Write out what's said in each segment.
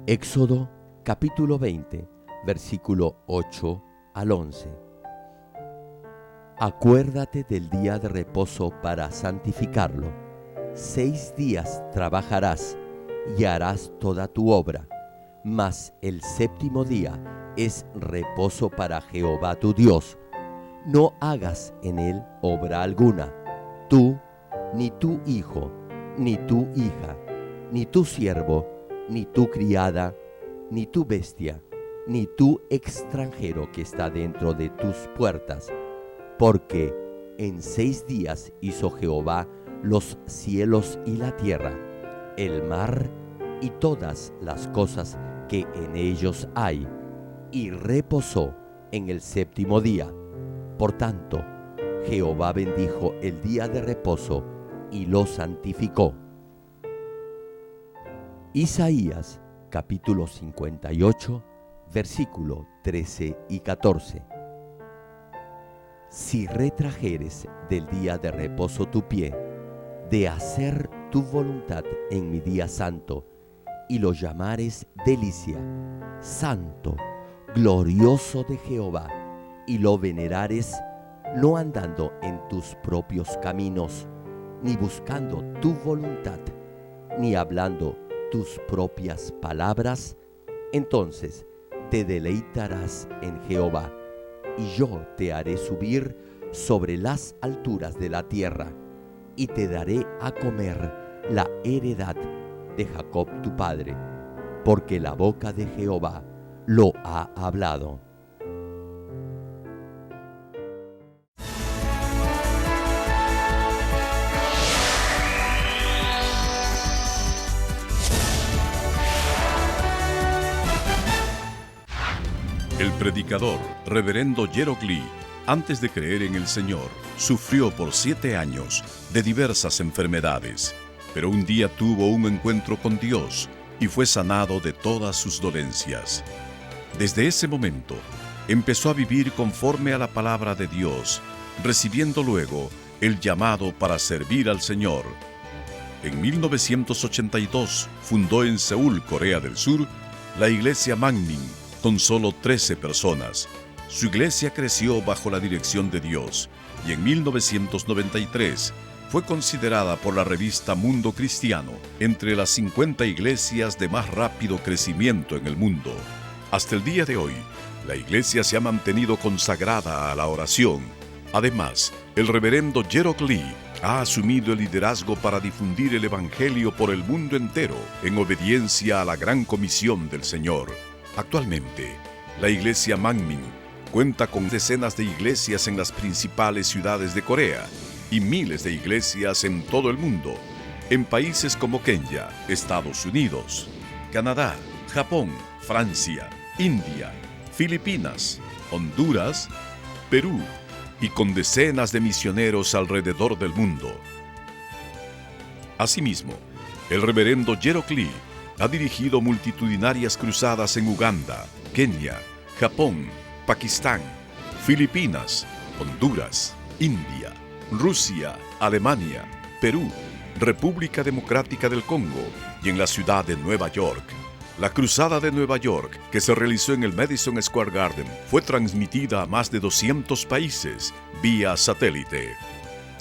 Éxodo capítulo 20, versículo 8 al 11. Acuérdate del día de reposo para santificarlo. 6 días trabajarás y harás toda tu obra, mas el séptimo día es reposo para Jehová tu Dios. No hagas en él obra alguna, tú, ni tu hijo, ni tu hija, ni tu siervo, ni tu criada, ni tu bestia, ni tu extranjero que está dentro de tus puertas, porque en 6 días hizo Jehová los cielos y la tierra, el mar y todas las cosas que en ellos hay, y reposó en el séptimo día. Por tanto, Jehová bendijo el día de reposo y lo santificó. Isaías capítulo 58, versículo 13 y 14. Si retrajeres del día de reposo tu pie, de hacer tu voluntad en mi día santo, y lo llamares delicia, santo, glorioso de Jehová, y lo venerares, no andando en tus propios caminos, ni buscando tu voluntad, ni hablando tus propias palabras, entonces te deleitarás en Jehová, y yo te haré subir sobre las alturas de la tierra, y te daré a comer la heredad de Jacob tu padre, porque la boca de Jehová lo ha hablado. El predicador, reverendo Gerald Lee, antes de creer en el Señor, sufrió por 7 años de diversas enfermedades, pero un día tuvo un encuentro con Dios y fue sanado de todas sus dolencias. Desde ese momento, empezó a vivir conforme a la palabra de Dios, recibiendo luego el llamado para servir al Señor. En 1982 fundó en Seúl, Corea del Sur, la iglesia Manmin, con solo 13 personas. Su iglesia creció bajo la dirección de Dios y en 1993 fue considerada por la revista Mundo Cristiano entre las 50 iglesias de más rápido crecimiento en el mundo. Hasta el día de hoy, la iglesia se ha mantenido consagrada a la oración. Además, el reverendo Gerald Lee ha asumido el liderazgo para difundir el evangelio por el mundo entero en obediencia a la gran comisión del Señor. Actualmente, la iglesia Manmin cuenta con decenas de iglesias en las principales ciudades de Corea y miles de iglesias en todo el mundo, en países como Kenia, Estados Unidos, Canadá, Japón, Francia, India, Filipinas, Honduras, Perú y con decenas de misioneros alrededor del mundo. Asimismo, el reverendo Gerald Lee ha dirigido multitudinarias cruzadas en Uganda, Kenia, Japón, Pakistán, Filipinas, Honduras, India, Rusia, Alemania, Perú, República Democrática del Congo y en la ciudad de Nueva York. La Cruzada de Nueva York, que se realizó en el Madison Square Garden, fue transmitida a más de 200 países vía satélite.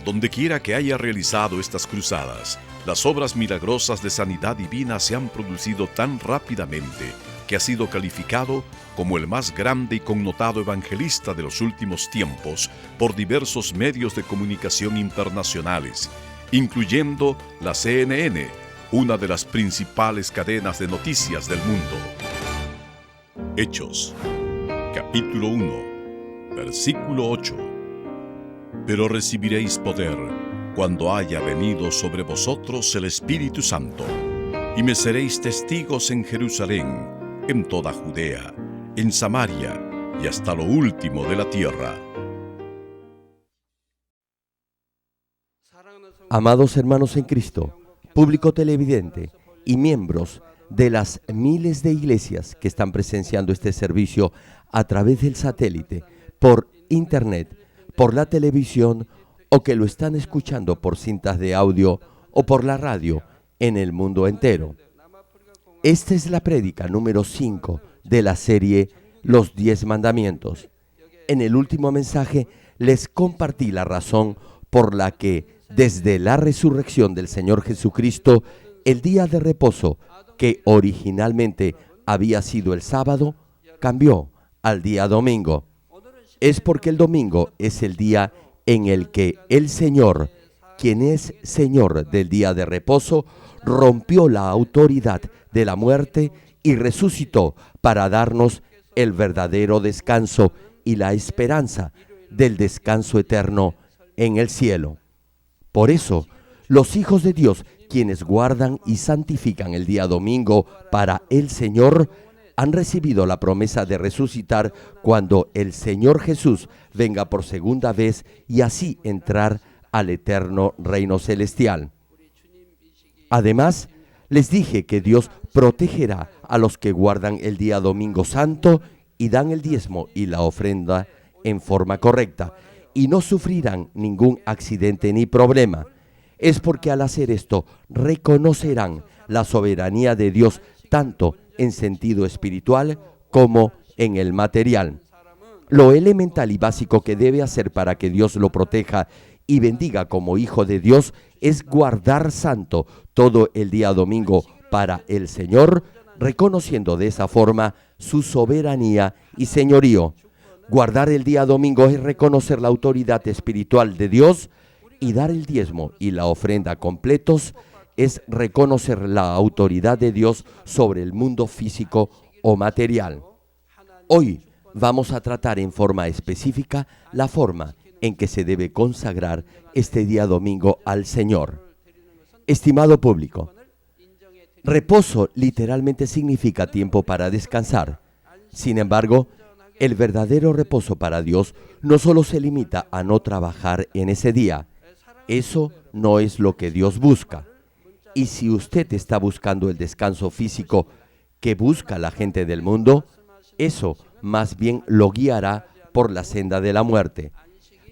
Dondequiera que haya realizado estas cruzadas, las obras milagrosas de sanidad divina se han producido tan rápidamente que ha sido calificado como el más grande y connotado evangelista de los últimos tiempos por diversos medios de comunicación internacionales, incluyendo la CNN, una de las principales cadenas de noticias del mundo. Hechos, capítulo 1, versículo 8. Pero recibiréis poder cuando haya venido sobre vosotros el Espíritu Santo, y me seréis testigos en Jerusalén, en toda Judea, en Samaria y hasta lo último de la tierra. Amados hermanos en Cristo, público televidente y miembros de las miles de iglesias que están presenciando este servicio a través del satélite, por internet, por la televisión o que lo están escuchando por cintas de audio o por la radio en el mundo entero. Esta es la prédica número 5 de la serie Los 10 Mandamientos. En el último mensaje les compartí la razón por la que desde la resurrección del Señor Jesucristo, el día de reposo, que originalmente había sido el sábado, cambió al día domingo. Es porque el domingo es el día en el que el Señor, quien es Señor del día de reposo, rompió la autoridad de la muerte y resucitó para darnos el verdadero descanso y la esperanza del descanso eterno en el cielo. Por eso, los hijos de Dios, quienes guardan y santifican el día domingo para el Señor, han recibido la promesa de resucitar cuando el Señor Jesús venga por segunda vez y así entrar al eterno reino celestial. Además, les dije que Dios protegerá a los que guardan el día domingo santo y dan el diezmo y la ofrenda en forma correcta, y no sufrirán ningún accidente ni problema. Es porque al hacer esto reconocerán la soberanía de Dios tanto en sentido espiritual como en el material. Lo elemental y básico que debe hacer para que Dios lo proteja y bendiga como hijo de Dios es guardar santo todo el día domingo para el Señor, reconociendo de esa forma su soberanía y señorío. Guardar el día domingo es reconocer la autoridad espiritual de Dios, y dar el diezmo y la ofrenda completos es reconocer la autoridad de Dios sobre el mundo físico o material. Hoy vamos a tratar en forma específica la forma en que se debe consagrar este día domingo al Señor. Estimado público, reposo literalmente significa tiempo para descansar. Sin embargo, el verdadero reposo para Dios no solo se limita a no trabajar en ese día. Eso no es lo que Dios busca. Y si usted está buscando el descanso físico que busca la gente del mundo, eso más bien lo guiará por la senda de la muerte.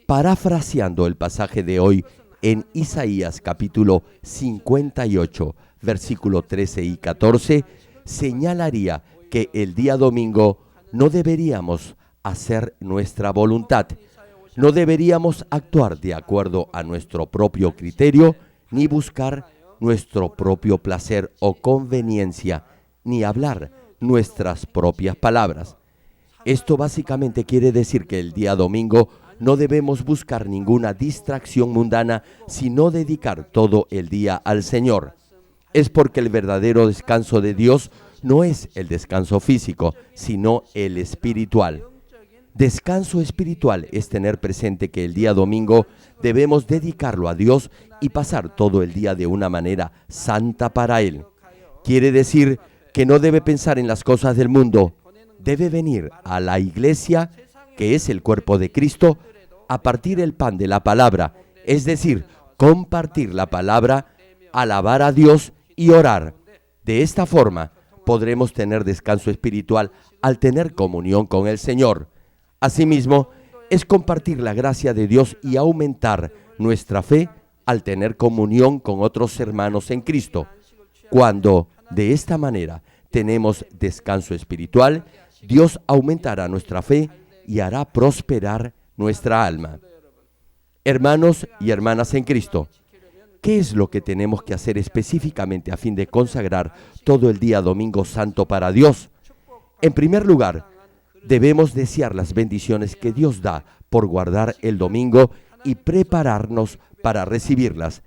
Parafraseando el pasaje de hoy en Isaías capítulo 58, versículo 13 y 14, señalaría que el día domingo no deberíamos hacer nuestra voluntad. No deberíamos actuar de acuerdo a nuestro propio criterio, ni buscar nuestro propio placer o conveniencia, ni hablar nuestras propias palabras. Esto básicamente quiere decir que el día domingo no debemos buscar ninguna distracción mundana, sino dedicar todo el día al Señor. Es porque el verdadero descanso de Dios no es el descanso físico, sino el espiritual. Descanso espiritual es tener presente que el día domingo debemos dedicarlo a Dios y pasar todo el día de una manera santa para Él. Quiere decir que no debe pensar en las cosas del mundo. Debe venir a la iglesia, que es el cuerpo de Cristo, a partir el pan de la palabra, es decir, compartir la palabra, alabar a Dios y orar. De esta forma podremos tener descanso espiritual al tener comunión con el Señor. Asimismo, es compartir la gracia de Dios y aumentar nuestra fe al tener comunión con otros hermanos en Cristo. Cuando de esta manera tenemos descanso espiritual, Dios aumentará nuestra fe y hará prosperar nuestra alma. Hermanos y hermanas en Cristo, ¿qué es lo que tenemos que hacer específicamente a fin de consagrar todo el día domingo santo para Dios? En primer lugar, debemos desear las bendiciones que Dios da por guardar el domingo y prepararnos para recibirlas.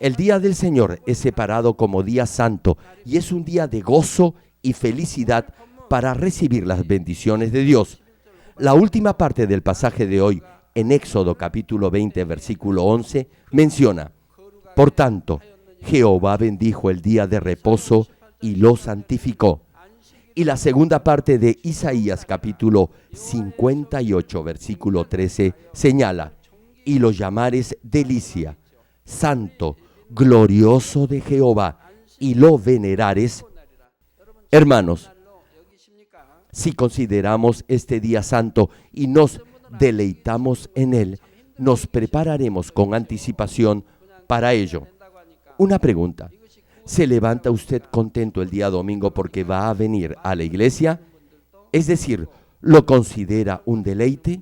El día del Señor es separado como día santo y es un día de gozo y felicidad para recibir las bendiciones de Dios. La última parte del pasaje de hoy, en Éxodo capítulo 20, versículo 11, menciona: Por tanto, Jehová bendijo el día de reposo y lo santificó. Y la segunda parte de Isaías capítulo 58, versículo 13, señala: Y lo llamares delicia, santo, glorioso de Jehová, y lo venerares. Hermanos, si consideramos este día santo y nos deleitamos en él, nos prepararemos con anticipación para ello. Una pregunta: ¿Se levanta usted contento el día domingo porque va a venir a la iglesia? Es decir, ¿lo considera un deleite?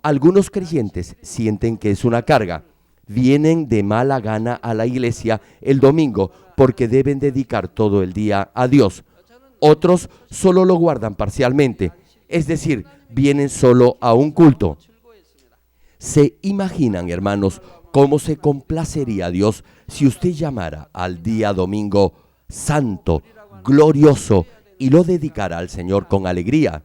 Algunos creyentes sienten que es una carga. Vienen de mala gana a la iglesia el domingo porque deben dedicar todo el día a Dios. Otros solo lo guardan parcialmente, es decir, vienen solo a un culto. ¿Se imaginan, hermanos, cómo se complacería a Dios si usted llamara al día domingo santo, glorioso y lo dedicara al Señor con alegría?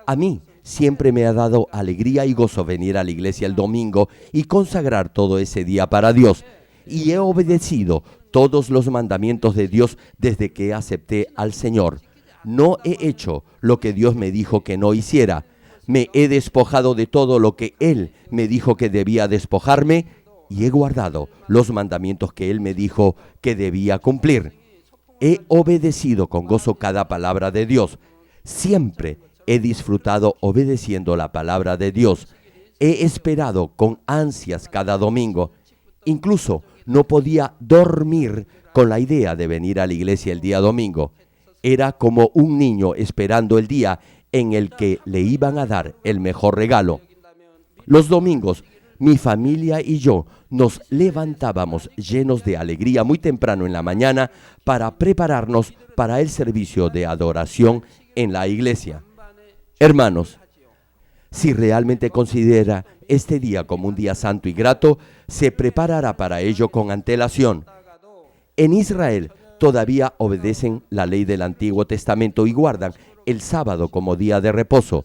A mí siempre me ha dado alegría y gozo venir a la iglesia el domingo y consagrar todo ese día para Dios. Y he obedecido todos los mandamientos de Dios desde que acepté al Señor. No he hecho lo que Dios me dijo que no hiciera. Me he despojado de todo lo que Él me dijo que debía despojarme y he guardado los mandamientos que Él me dijo que debía cumplir. He obedecido con gozo cada palabra de Dios. Siempre he disfrutado obedeciendo la palabra de Dios. He esperado con ansias cada domingo. Incluso no podía dormir con la idea de venir a la iglesia el día domingo. Era como un niño esperando el día en el que le iban a dar el mejor regalo. Los domingos, mi familia y yo nos levantábamos llenos de alegría muy temprano en la mañana para prepararnos para el servicio de adoración en la iglesia. Hermanos, si realmente considera este día como un día santo y grato, se preparará para ello con antelación. En Israel todavía obedecen la ley del Antiguo Testamento y guardan el sábado como día de reposo.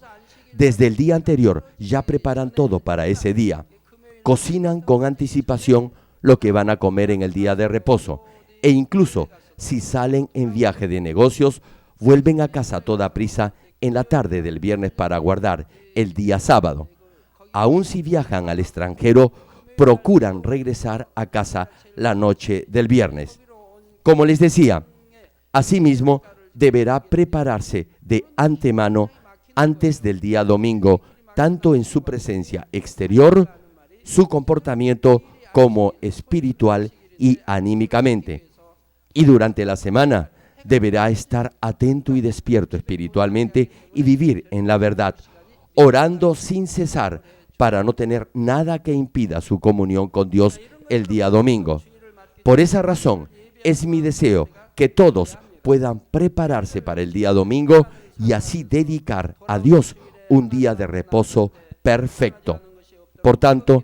Desde el día anterior ya preparan todo para ese día. Cocinan con anticipación lo que van a comer en el día de reposo. E incluso si salen en viaje de negocios, vuelven a casa a toda prisa en la tarde del viernes para guardar el día sábado. Aun si viajan al extranjero, procuran regresar a casa la noche del viernes. Como les decía, asimismo deberá prepararse de antemano antes del día domingo, tanto en su presencia exterior, su comportamiento como espiritual y anímicamente. Y durante la semana deberá estar atento y despierto espiritualmente y vivir en la verdad, orando sin cesar para no tener nada que impida su comunión con Dios el día domingo. Por esa razón, es mi deseo que todos puedan prepararse para el día domingo y así dedicar a Dios un día de reposo perfecto. Por tanto,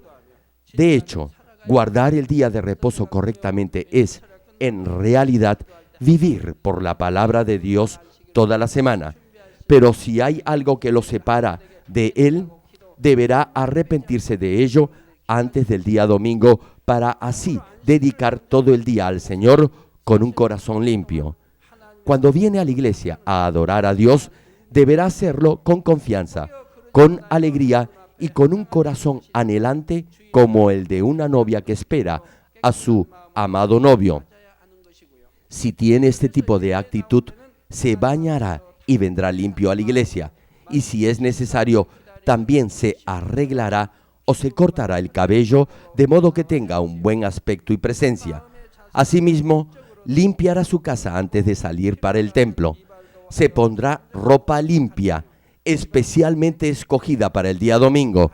de hecho, guardar el día de reposo correctamente es, en realidad, vivir por la palabra de Dios toda la semana. Pero si hay algo que lo separa de Él, deberá arrepentirse de ello antes del día domingo para así dedicar todo el día al Señor con un corazón limpio. Cuando viene a la iglesia a adorar a Dios, deberá hacerlo con confianza, con alegría y con un corazón anhelante como el de una novia que espera a su amado novio. Si tiene este tipo de actitud, se bañará y vendrá limpio a la iglesia, y si es necesario, también se arreglará o se cortará el cabello de modo que tenga un buen aspecto y presencia. Asimismo, limpiará su casa antes de salir para el templo. Se pondrá ropa limpia, especialmente escogida para el día domingo.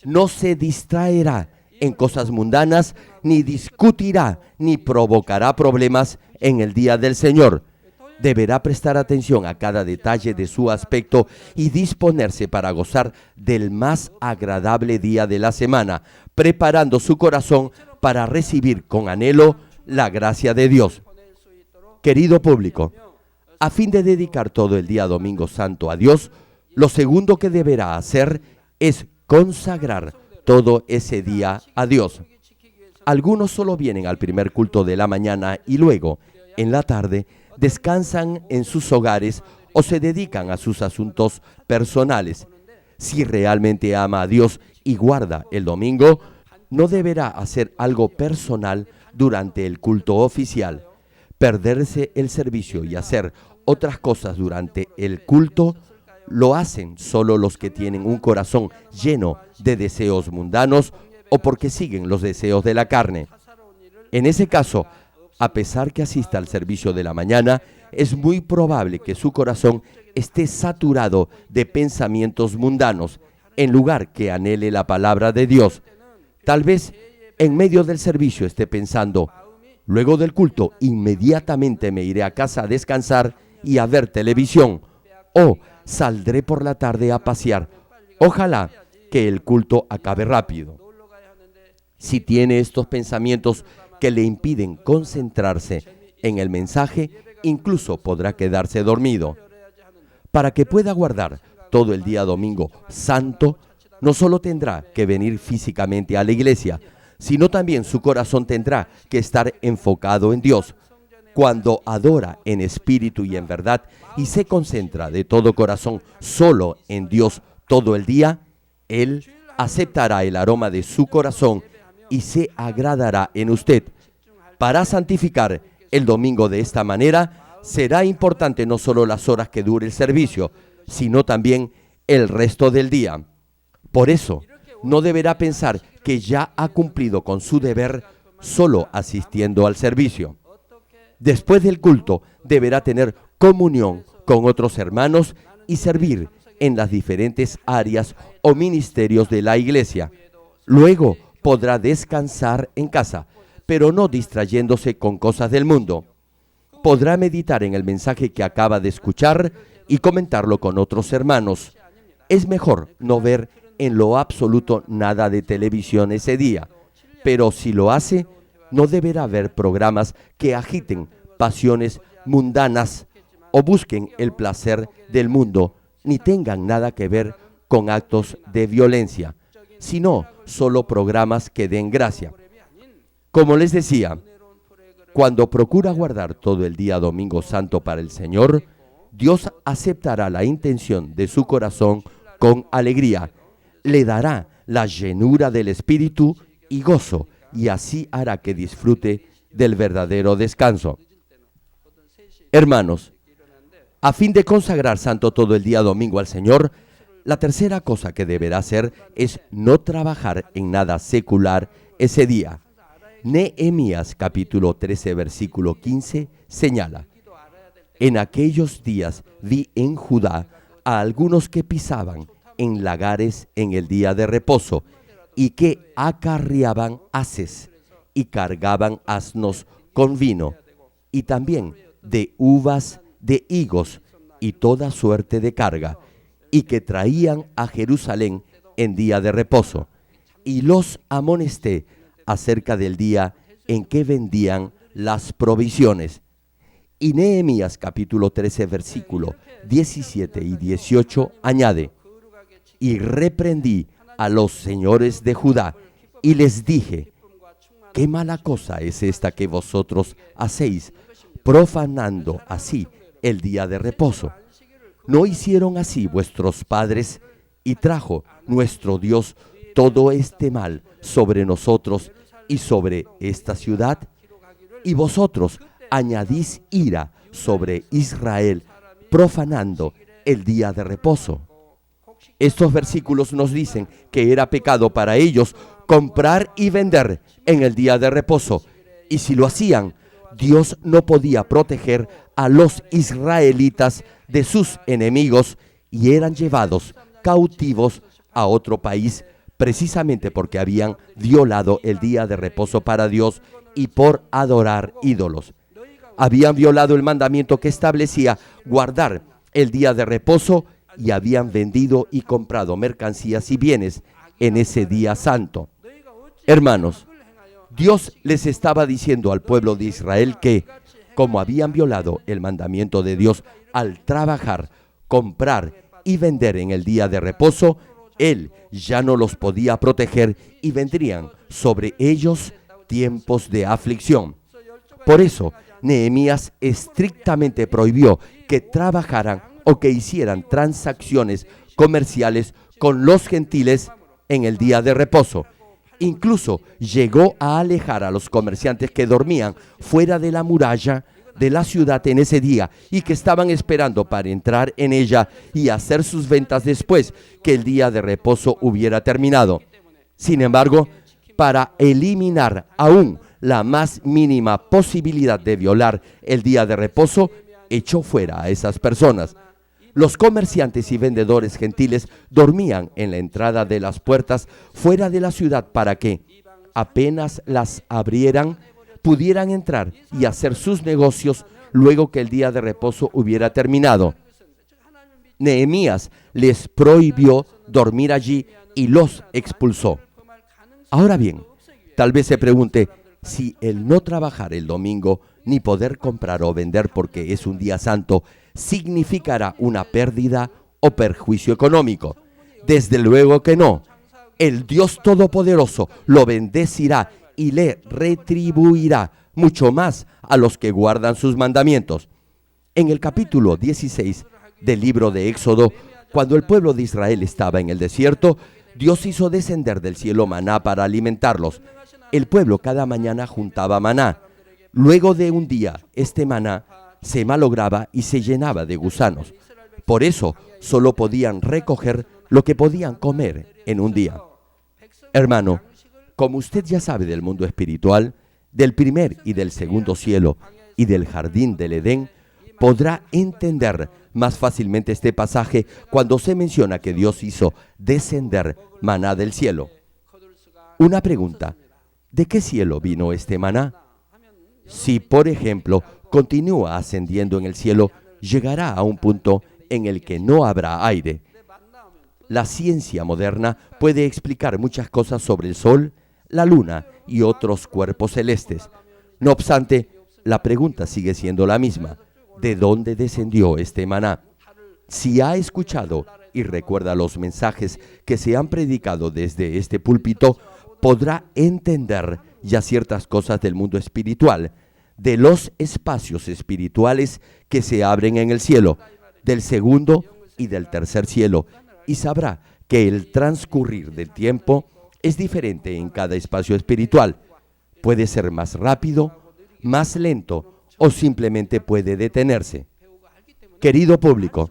No se distraerá en cosas mundanas, ni discutirá, ni provocará problemas en el día del Señor. Deberá prestar atención a cada detalle de su aspecto y disponerse para gozar del más agradable día de la semana, preparando su corazón para recibir con anhelo la gracia de Dios. Querido público, a fin de dedicar todo el día domingo santo a Dios, lo segundo que deberá hacer es consagrar todo ese día a Dios. Algunos solo vienen al primer culto de la mañana y luego, en la tarde, descansan en sus hogares o se dedican a sus asuntos personales. Si realmente ama a Dios y guarda el domingo, no deberá hacer algo personal durante el culto oficial. Perderse el servicio y hacer otras cosas durante el culto lo hacen solo los que tienen un corazón lleno de deseos mundanos o porque siguen los deseos de la carne. En ese caso, A pesar que asista al servicio de la mañana, es muy probable que su corazón esté saturado de pensamientos mundanos, en lugar que anhele la palabra de Dios. Tal vez en medio del servicio esté pensando: luego del culto, inmediatamente me iré a casa a descansar y a ver televisión, o saldré por la tarde a pasear. Ojalá que el culto acabe rápido. Si tiene estos pensamientos que le impiden concentrarse en el mensaje, incluso podrá quedarse dormido. Para que pueda guardar todo el día domingo santo, no solo tendrá que venir físicamente a la iglesia, sino también su corazón tendrá que estar enfocado en Dios. Cuando adora en espíritu y en verdad y se concentra de todo corazón solo en Dios todo el día, Él aceptará el aroma de su corazón y se agradará en usted. Para santificar el domingo de esta manera, será importante no solo las horas que dure el servicio, sino también el resto del día. Por eso, no deberá pensar que ya ha cumplido con su deber solo asistiendo al servicio. Después del culto, deberá tener comunión con otros hermanos y servir en las diferentes áreas o ministerios de la iglesia. Luego podrá descansar en casa, pero no distrayéndose con cosas del mundo. Podrá meditar en el mensaje que acaba de escuchar y comentarlo con otros hermanos. Es mejor no ver en lo absoluto nada de televisión ese día, pero si lo hace, no deberá ver programas que agiten pasiones mundanas o busquen el placer del mundo, ni tengan nada que ver con actos de violencia, sino solo programas que den gracia. Como les decía, cuando procura guardar todo el día domingo santo para el Señor, Dios aceptará la intención de su corazón con alegría, le dará la llenura del Espíritu y gozo, y así hará que disfrute del verdadero descanso. Hermanos, a fin de consagrar santo todo el día domingo al Señor, la tercera cosa que deberá hacer es no trabajar en nada secular ese día. Nehemías capítulo 13 versículo 15 señala: en aquellos días vi en Judá a algunos que pisaban en lagares en el día de reposo y que acarreaban haces y cargaban asnos con vino y también de uvas, de higos y toda suerte de carga, y que traían a Jerusalén en día de reposo. Y los amonesté acerca del día en que vendían las provisiones. Y Nehemías capítulo 13 versículo 17 y 18 añade: y reprendí a los señores de Judá y les dije: qué mala cosa es esta que vosotros hacéis, profanando así el día de reposo. ¿No hicieron así vuestros padres, y trajo nuestro Dios todo este mal sobre nosotros y sobre esta ciudad? Y vosotros añadís ira sobre Israel, profanando el día de reposo. Estos versículos nos dicen que era pecado para ellos comprar y vender en el día de reposo, y si lo hacían, Dios no podía proteger a los israelitas de sus enemigos y eran llevados cautivos a otro país precisamente porque habían violado el día de reposo para Dios y por adorar ídolos. Habían violado el mandamiento que establecía guardar el día de reposo y habían vendido y comprado mercancías y bienes en ese día santo. Hermanos, Dios les estaba diciendo al pueblo de Israel que, como habían violado el mandamiento de Dios al trabajar, comprar y vender en el día de reposo, Él ya no los podía proteger y vendrían sobre ellos tiempos de aflicción. Por eso, Nehemías estrictamente prohibió que trabajaran o que hicieran transacciones comerciales con los gentiles en el día de reposo. Incluso llegó a alejar a los comerciantes que dormían fuera de la muralla de la ciudad en ese día y que estaban esperando para entrar en ella y hacer sus ventas después que el día de reposo hubiera terminado. Sin embargo, para eliminar aún la más mínima posibilidad de violar el día de reposo, echó fuera a esas personas. Los comerciantes y vendedores gentiles dormían en la entrada de las puertas fuera de la ciudad para que, apenas las abrieran, pudieran entrar y hacer sus negocios luego que el día de reposo hubiera terminado. Nehemías les prohibió dormir allí y los expulsó. Ahora bien, tal vez se pregunte si el no trabajar el domingo ni poder comprar o vender porque es un día santo significará una pérdida o perjuicio económico. Desde luego que no. El Dios Todopoderoso lo bendecirá y le retribuirá mucho más a los que guardan sus mandamientos. En el capítulo 16 del libro de Éxodo, cuando el pueblo de Israel estaba en el desierto, Dios hizo descender del cielo maná para alimentarlos. El pueblo cada mañana juntaba maná. Luego de un día, este maná se malograba y se llenaba de gusanos. Por eso, solo podían recoger lo que podían comer en un día. Hermano, como usted ya sabe del mundo espiritual, del primer y del segundo cielo y del jardín del Edén, podrá entender más fácilmente este pasaje cuando se menciona que Dios hizo descender maná del cielo. Una pregunta: ¿de qué cielo vino este maná? Si, por ejemplo, continúa ascendiendo en el cielo, llegará a un punto en el que no habrá aire. La ciencia moderna puede explicar muchas cosas sobre el Sol, la Luna y otros cuerpos celestes. No obstante, la pregunta sigue siendo la misma: ¿de dónde descendió este maná? Si ha escuchado y recuerda los mensajes que se han predicado desde este púlpito, podrá entender ya ciertas cosas del mundo espiritual, de los espacios espirituales que se abren en el cielo, del segundo y del tercer cielo, y sabrá que el transcurrir del tiempo es diferente en cada espacio espiritual. Puede ser más rápido, más lento o simplemente puede detenerse. Querido público,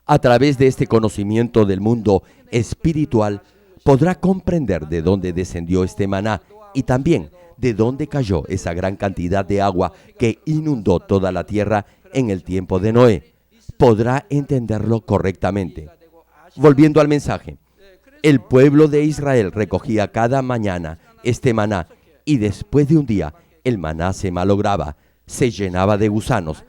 a través de este conocimiento del mundo espiritual, podrá comprender de dónde descendió este maná y también de dónde cayó esa gran cantidad de agua que inundó toda la tierra en el tiempo de Noé. Podrá entenderlo correctamente. Volviendo al mensaje, el pueblo de Israel recogía cada mañana este maná y después de un día el maná se malograba, se llenaba de gusanos.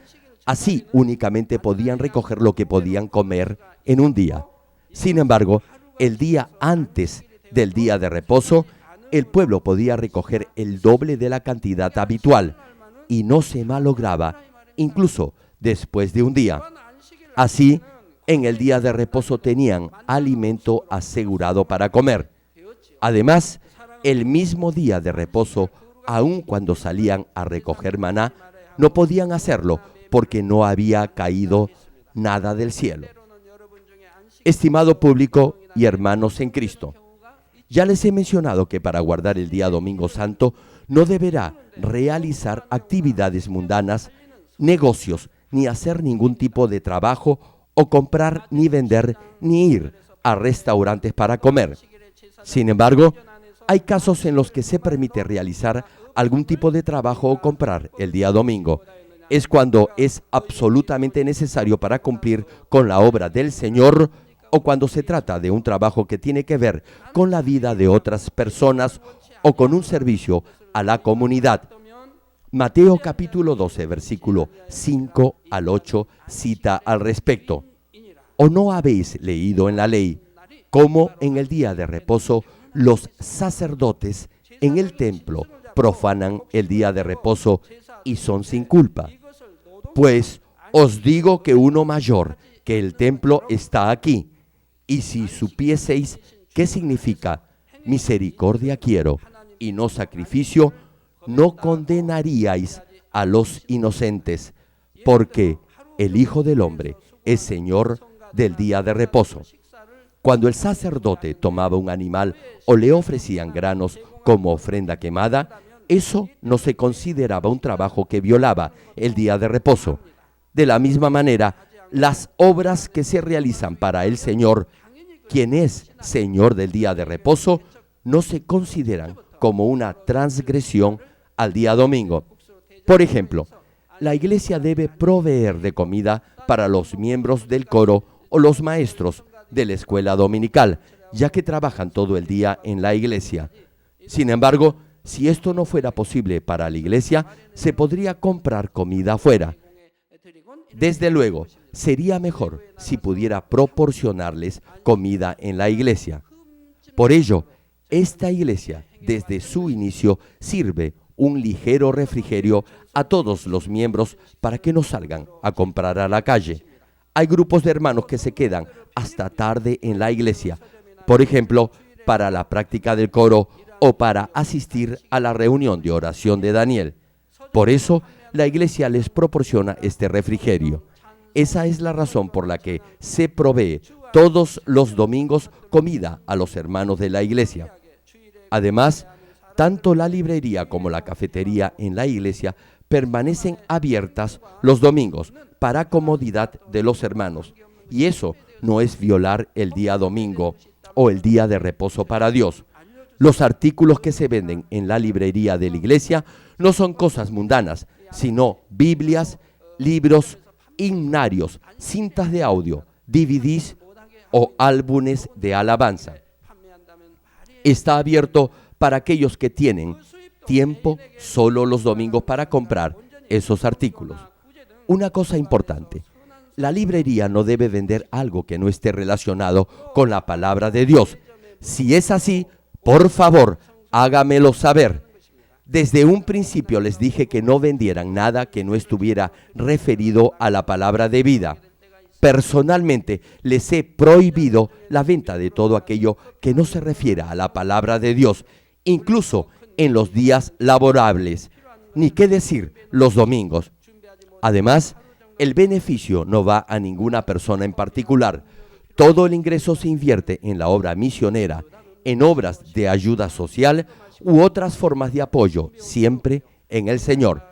Así únicamente podían recoger lo que podían comer en un día. Sin embargo, el día antes del día de reposo, el pueblo podía recoger el doble de la cantidad habitual y no se malograba incluso después de un día. Así, en el día de reposo tenían alimento asegurado para comer. Además, el mismo día de reposo, aun cuando salían a recoger maná, no podían hacerlo porque no había caído nada del cielo. Estimado público y hermanos en Cristo, ya les he mencionado que para guardar el día Domingo Santo no deberá realizar actividades mundanas, negocios, ni hacer ningún tipo de trabajo o comprar, ni vender, ni ir a restaurantes para comer. Sin embargo, hay casos en los que se permite realizar algún tipo de trabajo o comprar el día domingo. Es cuando es absolutamente necesario para cumplir con la obra del Señor o cuando se trata de un trabajo que tiene que ver con la vida de otras personas o con un servicio a la comunidad. Mateo capítulo 12, versículo 5 al 8 cita al respecto. ¿O no habéis leído en la ley cómo en el día de reposo los sacerdotes en el templo profanan el día de reposo y son sin culpa? Pues os digo que uno mayor que el templo está aquí. Y si supieseis qué significa misericordia quiero y no sacrificio, no condenaríais a los inocentes, porque el Hijo del Hombre es Señor del día de reposo. Cuando el sacerdote tomaba un animal o le ofrecían granos como ofrenda quemada, eso no se consideraba un trabajo que violaba el día de reposo. De la misma manera, las obras que se realizan para el Señor, quien es Señor del día de reposo, no se consideran como una transgresión al día domingo. Por ejemplo, la iglesia debe proveer de comida para los miembros del coro o los maestros de la escuela dominical, ya que trabajan todo el día en la iglesia. Sin embargo, si esto no fuera posible para la iglesia, se podría comprar comida afuera. Desde luego, sería mejor si pudiera proporcionarles comida en la iglesia. Por ello, esta iglesia, desde su inicio, sirve un ligero refrigerio a todos los miembros para que no salgan a comprar a la calle. Hay grupos de hermanos que se quedan hasta tarde en la iglesia, por ejemplo, para la práctica del coro o para asistir a la reunión de oración de Daniel. Por eso, la iglesia les proporciona este refrigerio. Esa es la razón por la que se provee todos los domingos comida a los hermanos de la iglesia. Además, tanto la librería como la cafetería en la iglesia permanecen abiertas los domingos para comodidad de los hermanos. Y eso no es violar el día domingo o el día de reposo para Dios. Los artículos que se venden en la librería de la iglesia no son cosas mundanas, sino Biblias, libros, himnarios, cintas de audio, DVDs o álbumes de alabanza. Está abierto para aquellos que tienen tiempo solo los domingos para comprar esos artículos. Una cosa importante, la librería no debe vender algo que no esté relacionado con la palabra de Dios. Si es así, por favor, hágamelo saber. Desde un principio les dije que no vendieran nada que no estuviera referido a la palabra de vida. Personalmente, les he prohibido la venta de todo aquello que no se refiera a la palabra de Dios, incluso en los días laborables, ni qué decir los domingos. Además, el beneficio no va a ninguna persona en particular. Todo el ingreso se invierte en la obra misionera, en obras de ayuda social u otras formas de apoyo, siempre en el Señor.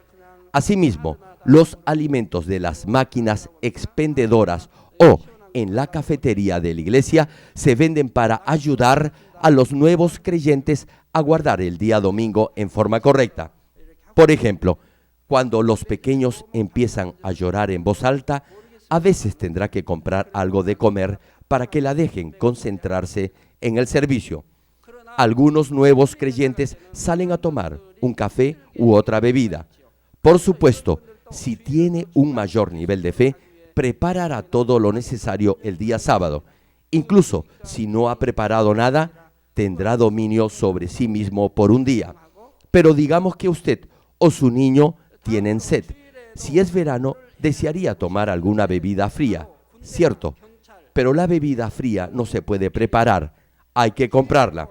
Asimismo, los alimentos de las máquinas expendedoras o en la cafetería de la iglesia se venden para ayudar a los nuevos creyentes a guardar el día domingo en forma correcta. Por ejemplo, cuando los pequeños empiezan a llorar en voz alta, a veces tendrá que comprar algo de comer para que la dejen concentrarse en el servicio. Algunos nuevos creyentes salen a tomar un café u otra bebida. Por supuesto, si tiene un mayor nivel de fe, preparará todo lo necesario el día sábado. Incluso si no ha preparado nada, tendrá dominio sobre sí mismo por un día. Pero digamos que usted o su niño tienen sed. Si es verano, desearía tomar alguna bebida fría, ¿cierto? Pero la bebida fría no se puede preparar, hay que comprarla.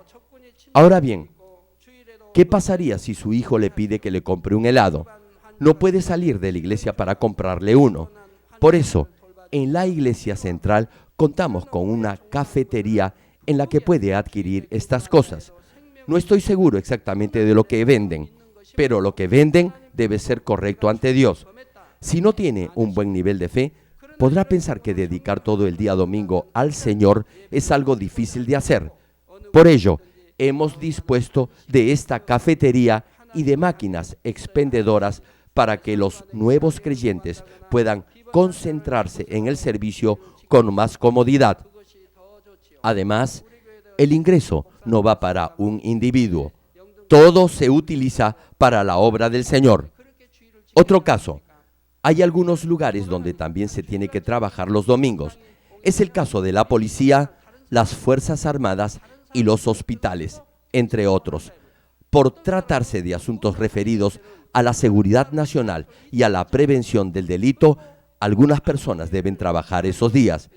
Ahora bien, ¿qué pasaría si su hijo le pide que le compre un helado? No puede salir de la iglesia para comprarle uno. Por eso, en la iglesia central contamos con una cafetería en la que puede adquirir estas cosas. No estoy seguro exactamente de lo que venden, pero lo que venden debe ser correcto ante Dios. Si no tiene un buen nivel de fe, podrá pensar que dedicar todo el día domingo al Señor es algo difícil de hacer. Por ello, hemos dispuesto de esta cafetería y de máquinas expendedoras para que los nuevos creyentes puedan concentrarse en el servicio con más comodidad. Además, el ingreso no va para un individuo. Todo se utiliza para la obra del Señor. Otro caso, hay algunos lugares donde también se tiene que trabajar los domingos. Es el caso de la policía, las Fuerzas Armadas y los hospitales, entre otros. Por tratarse de asuntos referidos a la seguridad nacional y a la prevención del delito, algunas personas deben trabajar esos días.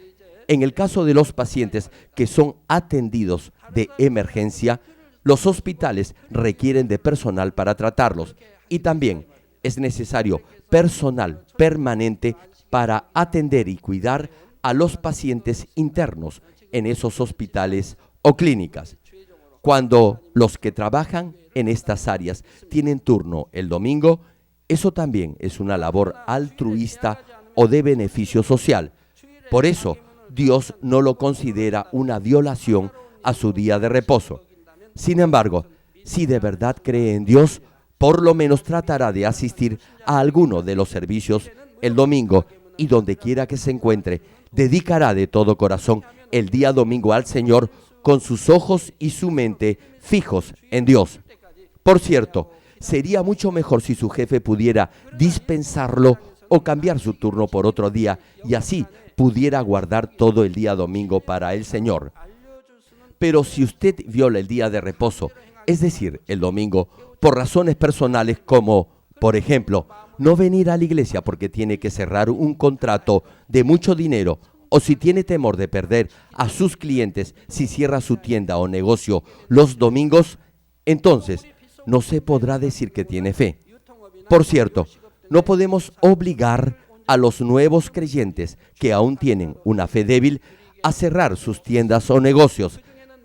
En el caso de los pacientes que son atendidos de emergencia, los hospitales requieren de personal para tratarlos y también es necesario personal permanente para atender y cuidar a los pacientes internos en esos hospitales o clínicas. Cuando los que trabajan en estas áreas tienen turno el domingo, eso también es una labor altruista o de beneficio social. Por eso, Dios no lo considera una violación a su día de reposo. Sin embargo, si de verdad cree en Dios, Por lo menos tratará de asistir a alguno de los servicios el domingo y donde quiera que se encuentre, dedicará de todo corazón el día domingo al Señor con sus ojos y su mente fijos en Dios. Por cierto, sería mucho mejor si su jefe pudiera dispensarlo o cambiar su turno por otro día y así pudiera guardar todo el día domingo para el Señor. Pero si usted viola el día de reposo, es decir, el domingo, por razones personales como, por ejemplo, no venir a la iglesia porque tiene que cerrar un contrato de mucho dinero, o si tiene temor de perder a sus clientes si cierra su tienda o negocio los domingos, entonces no se podrá decir que tiene fe. Por cierto, no podemos obligar a los nuevos creyentes que aún tienen una fe débil a cerrar sus tiendas o negocios.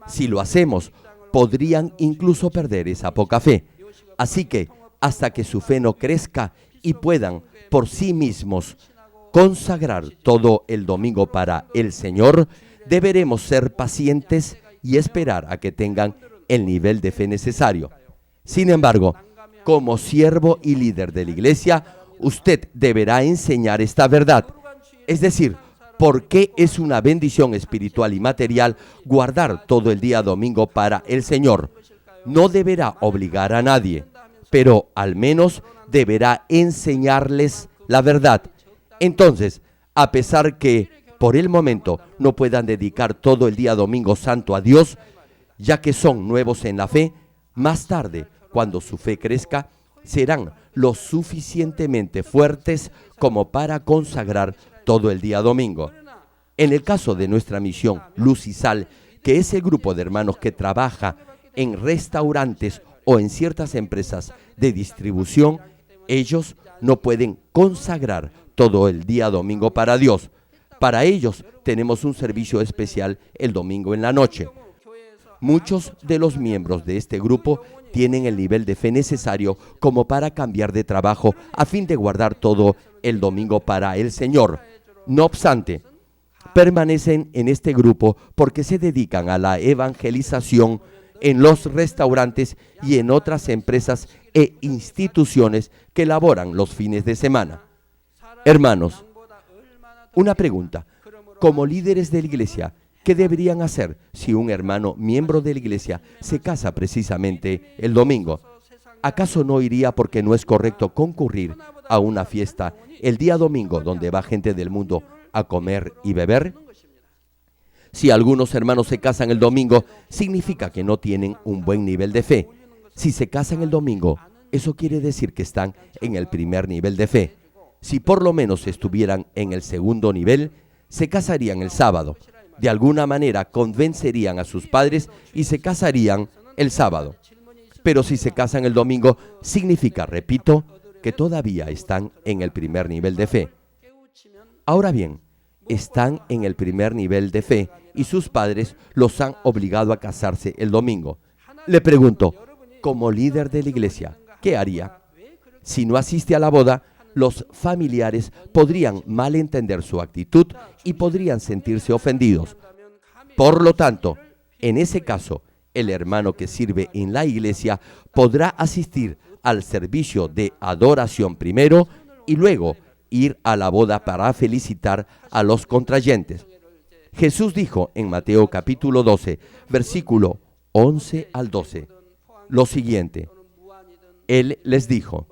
Si lo hacemos, podrían incluso perder esa poca fe. Así que, hasta que su fe no crezca y puedan por sí mismos consagrar todo el domingo para el Señor, deberemos ser pacientes y esperar a que tengan el nivel de fe necesario. Sin embargo, como siervo y líder de la iglesia, usted deberá enseñar esta verdad, es decir, por qué es una bendición espiritual y material guardar todo el día domingo para el Señor. No deberá obligar a nadie, pero al menos deberá enseñarles la verdad. Entonces, a pesar que por el momento no puedan dedicar todo el día domingo santo a Dios, ya que son nuevos en la fe, más tarde, cuando su fe crezca, serán lo suficientemente fuertes como para consagrar todo el día domingo. En el caso de nuestra misión Luz y Sal, que es el grupo de hermanos que trabaja en restaurantes o en ciertas empresas de distribución, ellos no pueden consagrar todo el día domingo para Dios. Para ellos tenemos un servicio especial el domingo en la noche. Muchos de los miembros de este grupo tienen el nivel de fe necesario como para cambiar de trabajo a fin de guardar todo el domingo para el Señor. No obstante, permanecen en este grupo porque se dedican a la evangelización en los restaurantes y en otras empresas e instituciones que laboran los fines de semana. Hermanos, una pregunta. Como líderes de la iglesia, ¿qué deberían hacer si un hermano miembro de la iglesia se casa precisamente el domingo? ¿Acaso no iría porque no es correcto concurrir a una fiesta el día domingo donde va gente del mundo a comer y beber? Si algunos hermanos se casan el domingo, significa que no tienen un buen nivel de fe. Si se casan el domingo, eso quiere decir que están en el primer nivel de fe. Si por lo menos estuvieran en el segundo nivel, se casarían el sábado. De alguna manera convencerían a sus padres y se casarían el sábado. Pero si se casan el domingo, significa, repito, que todavía están en el primer nivel de fe. Ahora bien, están en el primer nivel de fe y sus padres los han obligado a casarse el domingo. Le pregunto, como líder de la iglesia, ¿qué haría? Si no asiste a la boda, los familiares podrían malentender su actitud y podrían sentirse ofendidos. Por lo tanto, en ese caso, el hermano que sirve en la iglesia podrá asistir al servicio de adoración primero y luego ir a la boda para felicitar a los contrayentes. Jesús dijo en Mateo capítulo 12, versículo 11 al 12, lo siguiente. Él les dijo: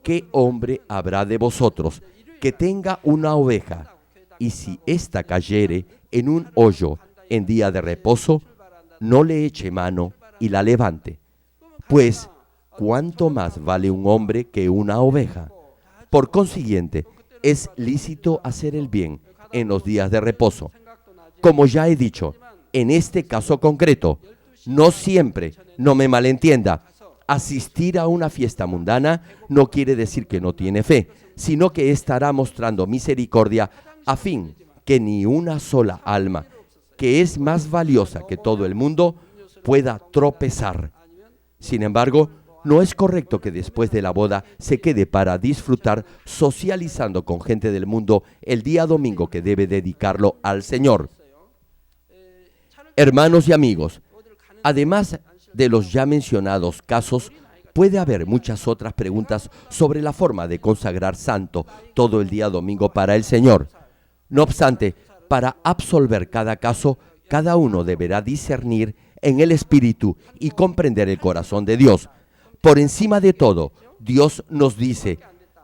¿qué hombre habrá de vosotros que tenga una oveja, y si ésta cayere en un hoyo en día de reposo, no le eche mano y la levante? Pues, ¿cuánto más vale un hombre que una oveja? Por consiguiente, es lícito hacer el bien en los días de reposo. Como ya he dicho, en este caso concreto, no siempre, no me malentienda, asistir a una fiesta mundana no quiere decir que no tiene fe, sino que estará mostrando misericordia a fin que ni una sola alma, que es más valiosa que todo el mundo, pueda tropezar. Sin embargo, no es correcto que después de la boda se quede para disfrutar socializando con gente del mundo el día domingo que debe dedicarlo al Señor. Hermanos y amigos, además de los ya mencionados casos, Puede haber muchas otras preguntas sobre la forma de consagrar santo todo el día domingo para el Señor. No obstante, para absolver cada caso, cada uno deberá discernir en el Espíritu y comprender el corazón de Dios. Por encima de todo, Dios nos dice,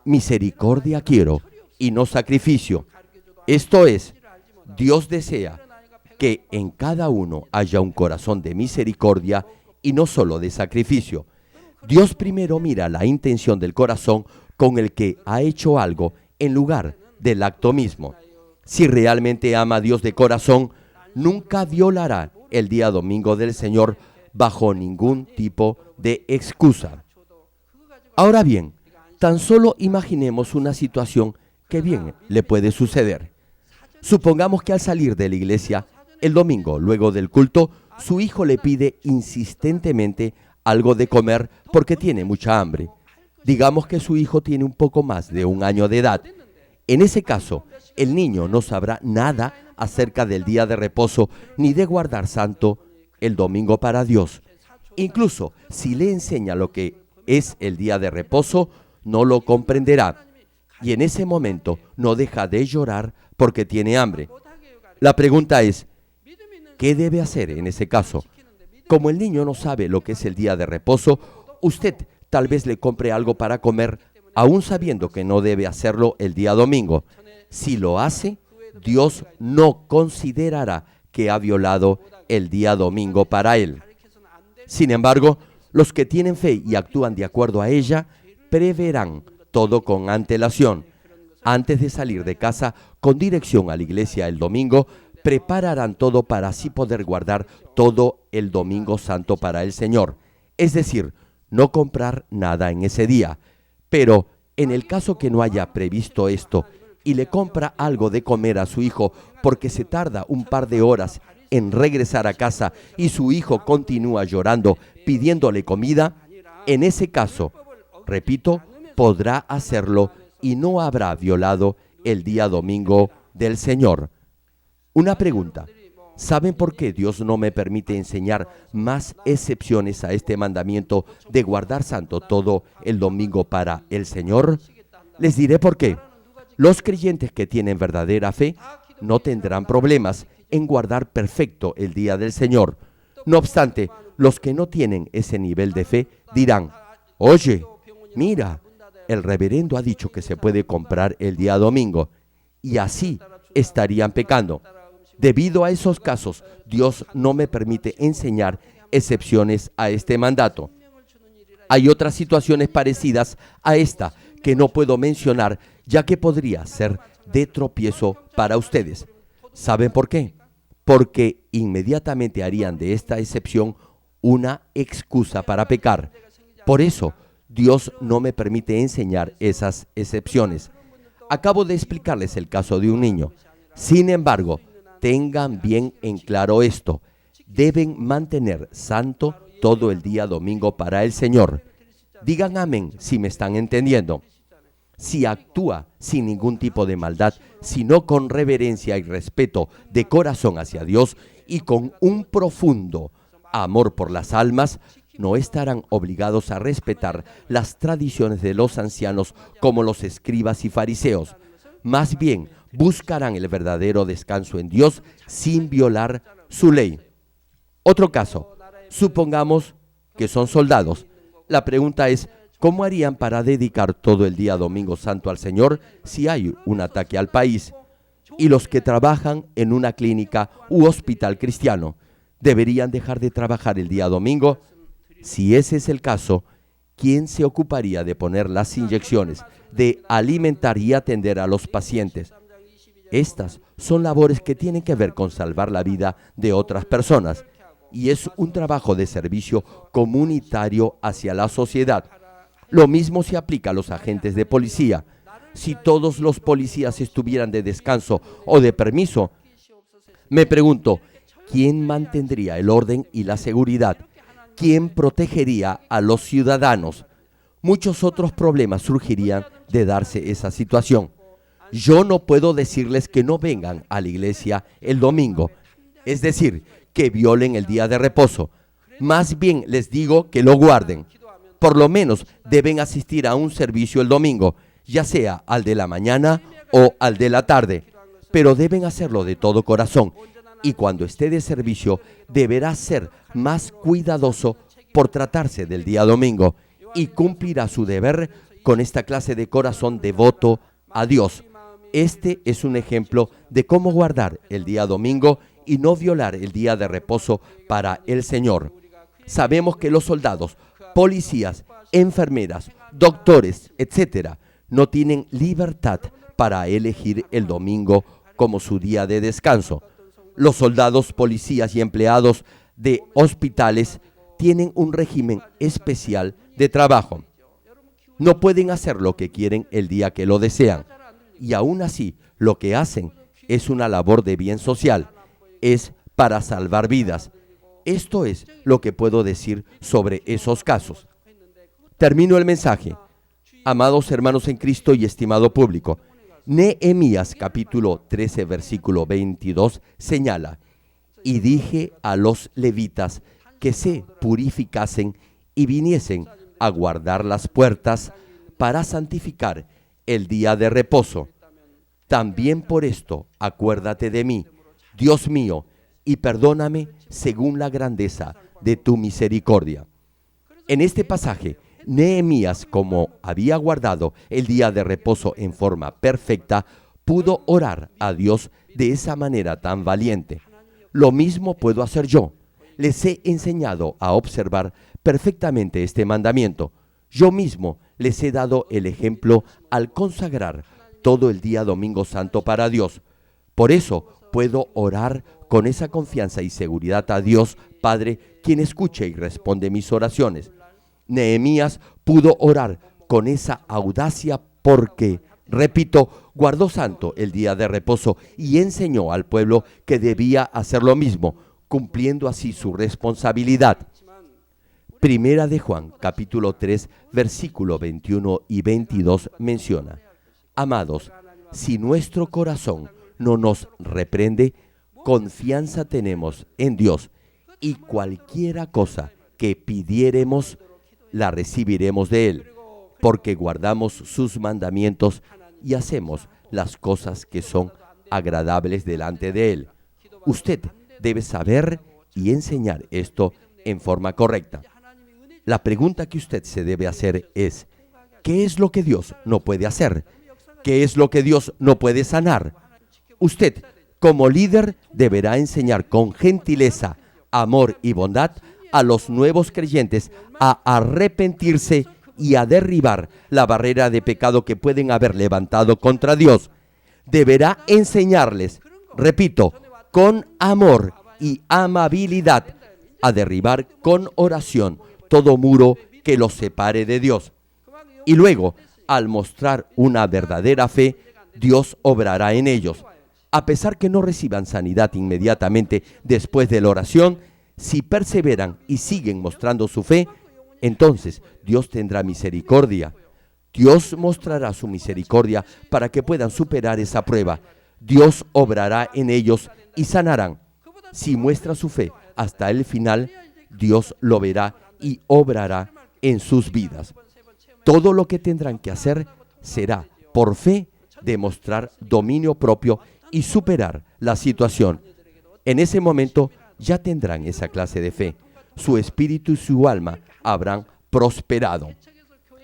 misericordia quiero y no sacrificio. Esto es, Dios desea que en cada uno haya un corazón de misericordia y no solo de sacrificio. Dios primero mira la intención del corazón con el que ha hecho algo en lugar del acto mismo. Si realmente ama a Dios de corazón, nunca violará el día domingo del Señor bajo ningún tipo de excusa. Ahora bien, tan solo imaginemos una situación que bien le puede suceder. Supongamos que al salir de la iglesia el domingo, luego del culto, su hijo le pide insistentemente algo de comer porque tiene mucha hambre. Digamos que su hijo tiene un poco más de 1 año de edad. En ese caso, el niño no sabrá nada acerca del día de reposo ni de guardar santo el domingo para Dios. Incluso si le enseña lo que es el día de reposo, no lo comprenderá. Y en ese momento no deja de llorar porque tiene hambre. La pregunta es, ¿qué debe hacer en ese caso? Como el niño no sabe lo que es el día de reposo, usted tal vez le compre algo para comer, aún sabiendo que no debe hacerlo el día domingo. Si lo hace, Dios no considerará que ha violado el día domingo para él. Sin embargo, los que tienen fe y actúan de acuerdo a ella, preverán todo con antelación. Antes de salir de casa con dirección a la iglesia el domingo, prepararán todo para así poder guardar todo el domingo santo para el Señor. Es decir, no comprar nada en ese día. Pero en el caso que no haya previsto esto y le compra algo de comer a su hijo porque se tarda un par de horas en regresar a casa y su hijo continúa llorando pidiéndole comida, en ese caso, repito, podrá hacerlo y no habrá violado el día domingo del Señor. Una pregunta. ¿Saben por qué Dios no me permite enseñar más excepciones a este mandamiento de guardar santo todo el domingo para el Señor? Les diré por qué. Los creyentes que tienen verdadera fe no tendrán problemas en guardar perfecto el día del Señor. No obstante, los que no tienen ese nivel de fe dirán, oye, mira, el reverendo ha dicho que se puede comprar el día domingo, y así estarían pecando. Debido a esos casos, Dios no me permite enseñar excepciones a este mandato. Hay otras situaciones parecidas a esta que no puedo mencionar, ya que podría ser de tropiezo para ustedes. ¿Saben por qué? Porque inmediatamente harían de esta excepción una excusa para pecar. Por eso, Dios no me permite enseñar esas excepciones. Acabo de explicarles el caso de un niño. Sin embargo, tengan bien en claro esto. Deben mantener santo todo el día domingo para el Señor. Digan amén si me están entendiendo. Si actúa sin ningún tipo de maldad, sino con reverencia y respeto de corazón hacia Dios y con un profundo amor por las almas, no estarán obligados a respetar las tradiciones de los ancianos como los escribas y fariseos. Más bien, buscarán el verdadero descanso en Dios sin violar su ley. Otro caso, supongamos que son soldados. La pregunta es, ¿cómo harían para dedicar todo el día domingo santo al Señor si hay un ataque al país? Y los que trabajan en una clínica u hospital cristiano, ¿deberían dejar de trabajar el día domingo? Si ese es el caso, ¿quién se ocuparía de poner las inyecciones, de alimentar y atender a los pacientes? Estas son labores que tienen que ver con salvar la vida de otras personas y es un trabajo de servicio comunitario hacia la sociedad. Lo mismo se aplica a los agentes de policía. Si todos los policías estuvieran de descanso o de permiso, me pregunto, ¿quién mantendría el orden y la seguridad? ¿Quién protegería a los ciudadanos? Muchos otros problemas surgirían de darse esa situación. Yo no puedo decirles que no vengan a la iglesia el domingo, es decir, que violen el día de reposo. Más bien les digo que lo guarden. Por lo menos deben asistir a un servicio el domingo, ya sea al de la mañana o al de la tarde, pero deben hacerlo de todo corazón. Y cuando esté de servicio, deberá ser más cuidadoso por tratarse del día domingo y cumplirá su deber con esta clase de corazón devoto a Dios. Este es un ejemplo de cómo guardar el día domingo y no violar el día de reposo para el Señor. Sabemos que los soldados, policías, enfermeras, doctores, etc., no tienen libertad para elegir el domingo como su día de descanso. Los soldados, policías y empleados de hospitales tienen un régimen especial de trabajo. No pueden hacer lo que quieren el día que lo desean. Y aún así, lo que hacen es una labor de bien social. Es para salvar vidas. Esto es lo que puedo decir sobre esos casos. Termino el mensaje. Amados hermanos en Cristo y estimado público, Nehemías capítulo 13 versículo 22 señala: y dije a los levitas que se purificasen y viniesen a guardar las puertas para santificar el día de reposo. También por esto acuérdate de mí, Dios mío, y perdóname según la grandeza de tu misericordia. En este pasaje, Nehemías, como había guardado el día de reposo en forma perfecta, pudo orar a Dios de esa manera tan valiente. Lo mismo puedo hacer yo. Les he enseñado a observar perfectamente este mandamiento. Yo mismo les he dado el ejemplo al consagrar todo el día domingo santo para Dios. Por eso puedo orar con esa confianza y seguridad a Dios Padre, quien escucha y responde mis oraciones. Nehemías pudo orar con esa audacia porque, repito, guardó santo el día de reposo y enseñó al pueblo que debía hacer lo mismo, cumpliendo así su responsabilidad. Primera de Juan, capítulo 3, versículo 21 y 22 menciona: amados, si nuestro corazón no nos reprende, confianza tenemos en Dios, y cualquiera cosa que pidiéremos, la recibiremos de Él, porque guardamos sus mandamientos y hacemos las cosas que son agradables delante de Él. Usted debe saber y enseñar esto en forma correcta. La pregunta que usted se debe hacer es: ¿qué es lo que Dios no puede hacer? ¿Qué es lo que Dios no puede sanar? Usted, como líder, deberá enseñar con gentileza, amor y bondad a los nuevos creyentes a arrepentirse y a derribar la barrera de pecado que pueden haber levantado contra Dios. Deberá enseñarles, repito, con amor y amabilidad, a derribar con oración todo muro que los separe de Dios. Y luego, al mostrar una verdadera fe, Dios obrará en ellos. A pesar que no reciban sanidad inmediatamente después de la oración, si perseveran y siguen mostrando su fe, entonces Dios tendrá misericordia. Dios mostrará su misericordia para que puedan superar esa prueba. Dios obrará en ellos y sanarán. Si muestra su fe hasta el final, Dios lo verá y obrará en sus vidas. Todo lo que tendrán que hacer será, por fe, demostrar dominio propio y superar la situación. En ese momento ya tendrán esa clase de fe. Su espíritu y su alma habrán prosperado.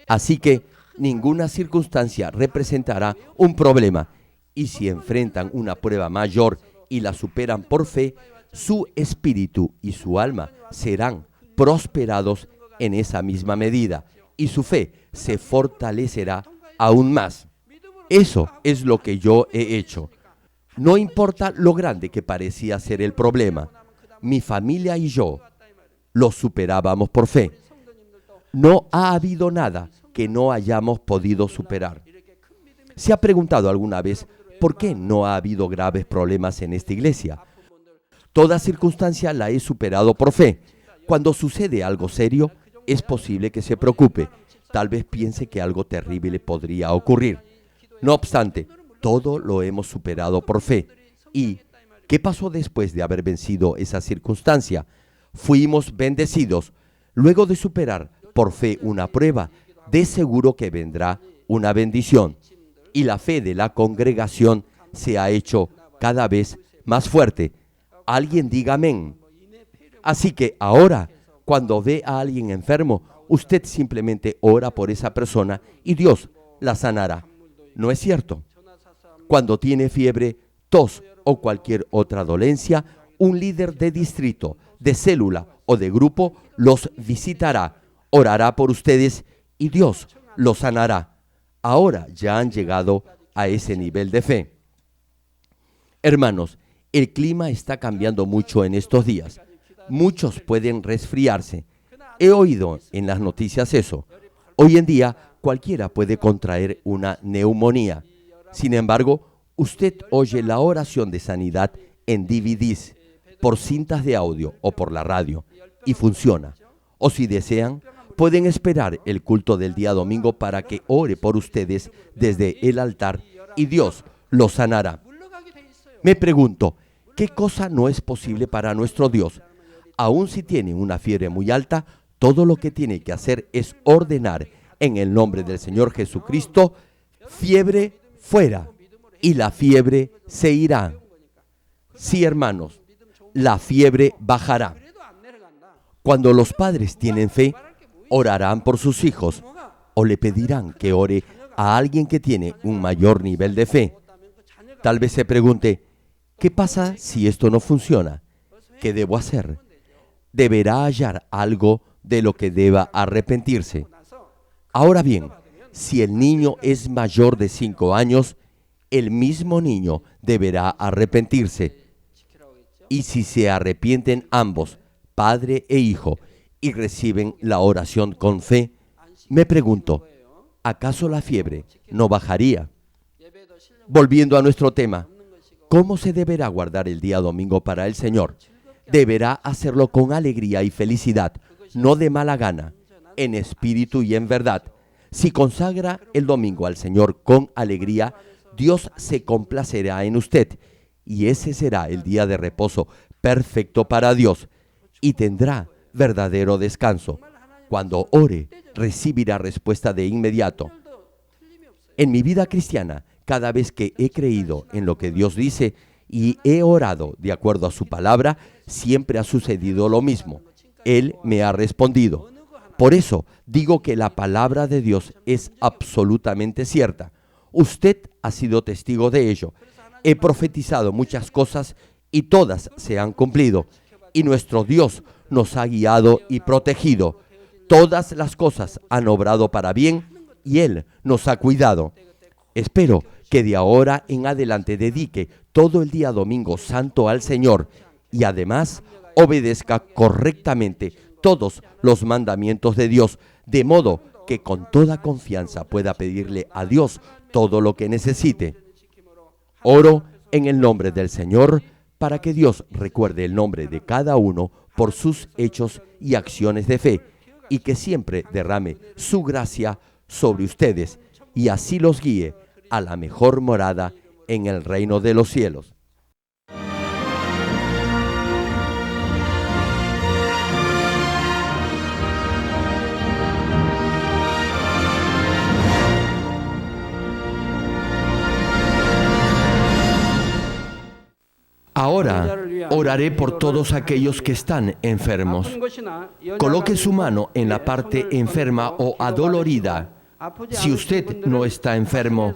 Así que ninguna circunstancia representará un problema, y si enfrentan una prueba mayor y la superan por fe, su espíritu y su alma serán prosperados en esa misma medida, y su fe se fortalecerá aún más. Eso es lo que yo he hecho. No importa lo grande que parecía ser el problema, mi familia y yo lo superábamos por fe. No ha habido nada que no hayamos podido superar. ¿Se ha preguntado alguna vez por qué no ha habido graves problemas en esta iglesia? Toda circunstancia la he superado por fe. Cuando sucede algo serio, es posible que se preocupe. Tal vez piense que algo terrible podría ocurrir. No obstante, todo lo hemos superado por fe. ¿Y qué pasó después de haber vencido esa circunstancia? Fuimos bendecidos. Luego de superar por fe una prueba, de seguro que vendrá una bendición. Y la fe de la congregación se ha hecho cada vez más fuerte. Alguien diga amén. Así que ahora, cuando ve a alguien enfermo, usted simplemente ora por esa persona y Dios la sanará. ¿No es cierto? Cuando tiene fiebre, tos o cualquier otra dolencia, un líder de distrito, de célula o de grupo los visitará, orará por ustedes y Dios los sanará. Ahora ya han llegado a ese nivel de fe. Hermanos, el clima está cambiando mucho en estos días. Muchos pueden resfriarse. He oído en las noticias eso. Hoy en día cualquiera puede contraer una neumonía. Sin embargo, usted oye la oración de sanidad en DVDs, por cintas de audio o por la radio, y funciona. O si desean, pueden esperar el culto del día domingo para que ore por ustedes desde el altar y Dios los sanará. Me pregunto, ¿qué cosa no es posible para nuestro Dios? Aun si tiene una fiebre muy alta, todo lo que tiene que hacer es ordenar en el nombre del Señor Jesucristo, fiebre fuera, y la fiebre se irá. Sí, hermanos, la fiebre bajará. Cuando los padres tienen fe, orarán por sus hijos o le pedirán que ore a alguien que tiene un mayor nivel de fe. Tal vez se pregunte, ¿qué pasa si esto no funciona? ¿Qué debo hacer? Deberá hallar algo de lo que deba arrepentirse. Ahora bien, si el niño es mayor de 5 años, el mismo niño deberá arrepentirse. Y si se arrepienten ambos, padre e hijo, y reciben la oración con fe, me pregunto, ¿acaso la fiebre no bajaría? Volviendo a nuestro tema, ¿cómo se deberá guardar el día domingo para el Señor? Deberá hacerlo con alegría y felicidad, no de mala gana, en espíritu y en verdad. Si consagra el domingo al Señor con alegría, Dios se complacerá en usted, y ese será el día de reposo perfecto para Dios, y tendrá verdadero descanso. Cuando ore, recibirá respuesta de inmediato. En mi vida cristiana, cada vez que he creído en lo que Dios dice y he orado de acuerdo a su palabra, siempre ha sucedido lo mismo. Él me ha respondido. Por eso digo que la palabra de Dios es absolutamente cierta. Usted ha sido testigo de ello. He profetizado muchas cosas y todas se han cumplido. Y nuestro Dios nos ha guiado y protegido. Todas las cosas han obrado para bien y Él nos ha cuidado. Espero que de ahora en adelante dedique todo el día domingo santo al Señor y además obedezca correctamente todos los mandamientos de Dios, de modo que con toda confianza pueda pedirle a Dios todo lo que necesite. Oro en el nombre del Señor para que Dios recuerde el nombre de cada uno por sus hechos y acciones de fe y que siempre derrame su gracia sobre ustedes y así los guíe a la mejor morada en el reino de los cielos. Ahora oraré por todos aquellos que están enfermos. Coloque su mano en la parte enferma o adolorida. Si usted no está enfermo,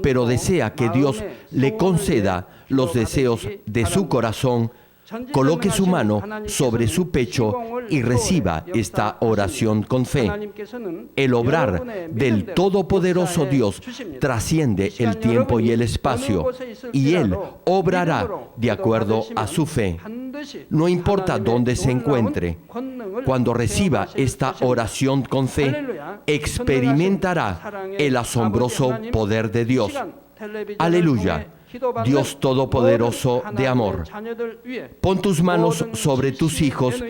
pero desea que Dios le conceda los deseos de su corazón, coloque su mano sobre su pecho y reciba esta oración con fe. El obrar del Todopoderoso Dios trasciende el tiempo y el espacio, y Él obrará de acuerdo a su fe. No importa dónde se encuentre, cuando reciba esta oración con fe, experimentará el asombroso poder de Dios. Aleluya. Dios Todopoderoso de amor, pon tus manos sobre tus hijos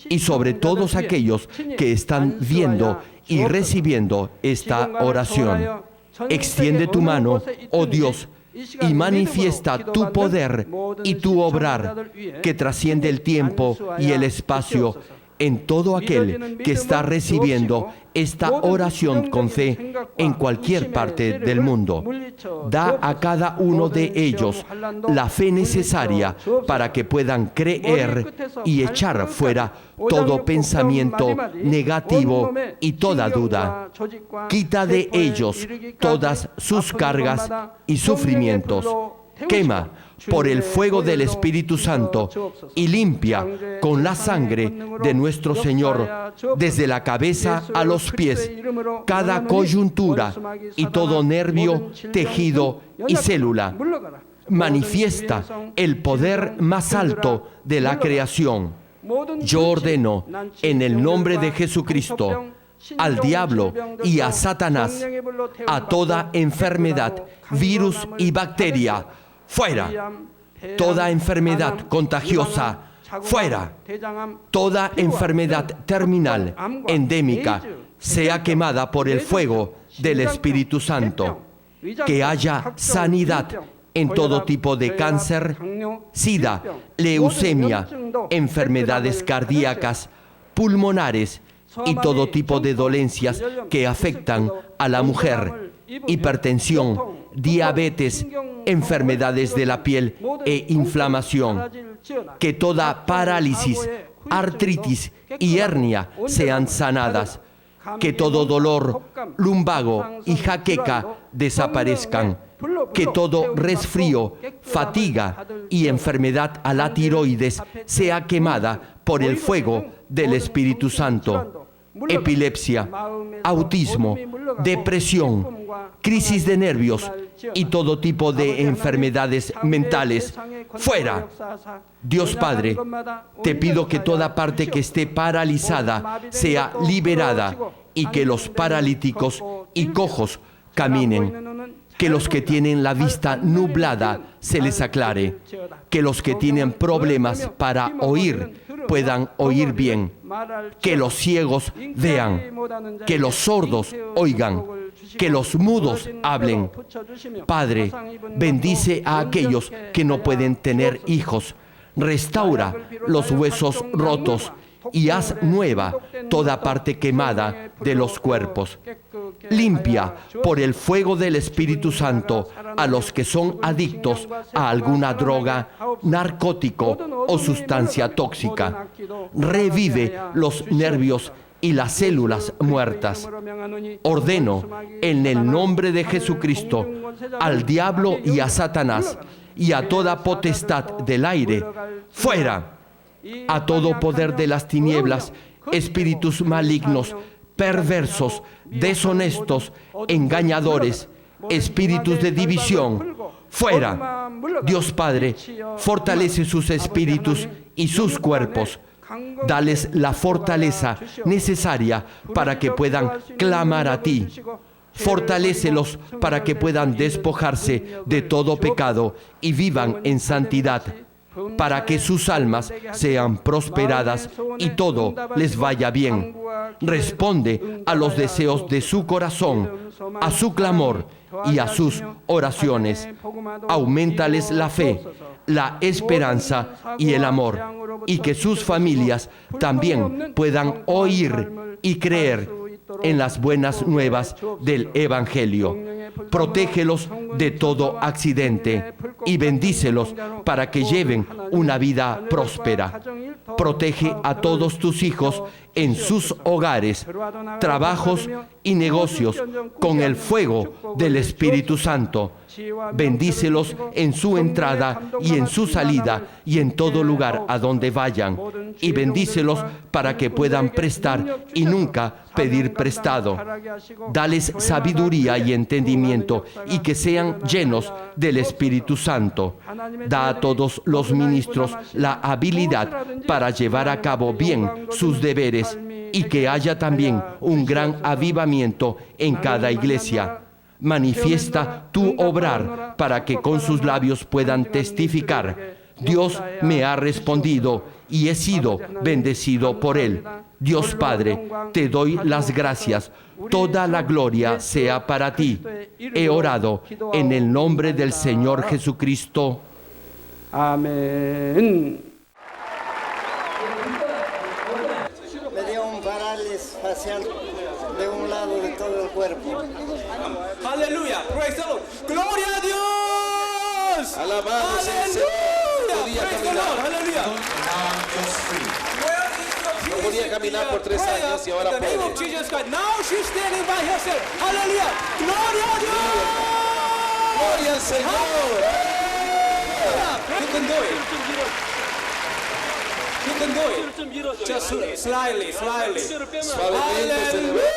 y sobre todos aquellos que están viendo y recibiendo esta oración. Extiende tu mano, oh Dios, y manifiesta tu poder y tu obrar que trasciende el tiempo y el espacio en todo aquel que está recibiendo esta oración con fe en cualquier parte del mundo. Da a cada uno de ellos la fe necesaria para que puedan creer y echar fuera todo pensamiento negativo y toda duda. Quita de ellos todas sus cargas y sufrimientos. Quema por el fuego del Espíritu Santo y limpia con la sangre de nuestro Señor desde la cabeza a los pies cada coyuntura y todo nervio, tejido y célula. Manifiesta el poder más alto de la creación. Yo ordeno en el nombre de Jesucristo al diablo y a Satanás, a toda enfermedad, virus y bacteria, fuera. Toda enfermedad contagiosa, fuera. Toda enfermedad terminal, endémica, sea quemada por el fuego del Espíritu Santo. Que haya sanidad en todo tipo de cáncer, sida, leucemia, enfermedades cardíacas, pulmonares y todo tipo de dolencias que afectan a la mujer, hipertensión, diabetes, enfermedades de la piel e inflamación. Que toda parálisis, artritis y hernia sean sanadas. Que todo dolor, lumbago y jaqueca desaparezcan. Que todo resfrío, fatiga y enfermedad a la tiroides sea quemada por el fuego del Espíritu Santo. Epilepsia, autismo, depresión, crisis de nervios y todo tipo de enfermedades mentales, fuera. Dios Padre, te pido que toda parte que esté paralizada sea liberada y que los paralíticos y cojos caminen. Que los que tienen la vista nublada se les aclare. Que los que tienen problemas para oír puedan oír bien. Que los ciegos vean. Que los sordos oigan. Que los mudos hablen. Padre, bendice a aquellos que no pueden tener hijos. Restaura los huesos rotos y haz nueva toda parte quemada de los cuerpos. Limpia por el fuego del Espíritu Santo a los que son adictos a alguna droga, narcótico o sustancia tóxica. Revive los nervios y las células muertas. Ordeno en el nombre de Jesucristo al diablo y a Satanás y a toda potestad del aire, fuera. A todo poder de las tinieblas, espíritus malignos, perversos, deshonestos, engañadores, espíritus de división, fuera. Dios Padre, fortalece sus espíritus y sus cuerpos. Dales la fortaleza necesaria para que puedan clamar a ti. Fortalécelos para que puedan despojarse de todo pecado y vivan en santidad, para que sus almas sean prosperadas y todo les vaya bien. Responde a los deseos de su corazón, a su clamor y a sus oraciones. Auméntales la fe, la esperanza y el amor, y que sus familias también puedan oír y creer en las buenas nuevas del Evangelio. Protégelos de todo accidente y bendícelos para que lleven una vida próspera. Protege a todos tus hijos en sus hogares, trabajos y negocios con el fuego del Espíritu Santo. Bendícelos en su entrada y en su salida y en todo lugar a donde vayan. Y bendícelos para que puedan prestar y nunca pedir prestado. Dales sabiduría y entendimiento y que sean llenos del Espíritu Santo. Da a todos los ministros la habilidad para llevar a cabo bien sus deberes y que haya también un gran avivamiento en cada iglesia. Manifiesta tu obrar para que con sus labios puedan testificar: Dios me ha respondido y he sido bendecido por Él. Dios Padre, te doy las gracias. Toda la gloria sea para ti. He orado en el nombre del Señor Jesucristo. Amén. facial de un lado de todo el cuerpo. Aleluya, praise the Lord. Gloria a Dios. Alabado sea el Señor. Aleluya, praise the Lord. Aleluya. No podía caminar por 3 años y ahora In the name puede. of Jesus Christ. Now she's standing by herself. Aleluya. Gloria a Dios. Gloria al Señor. You can do it. You can do it. Just slightly. Suavemente se Aleluya. levanta. Aleluya.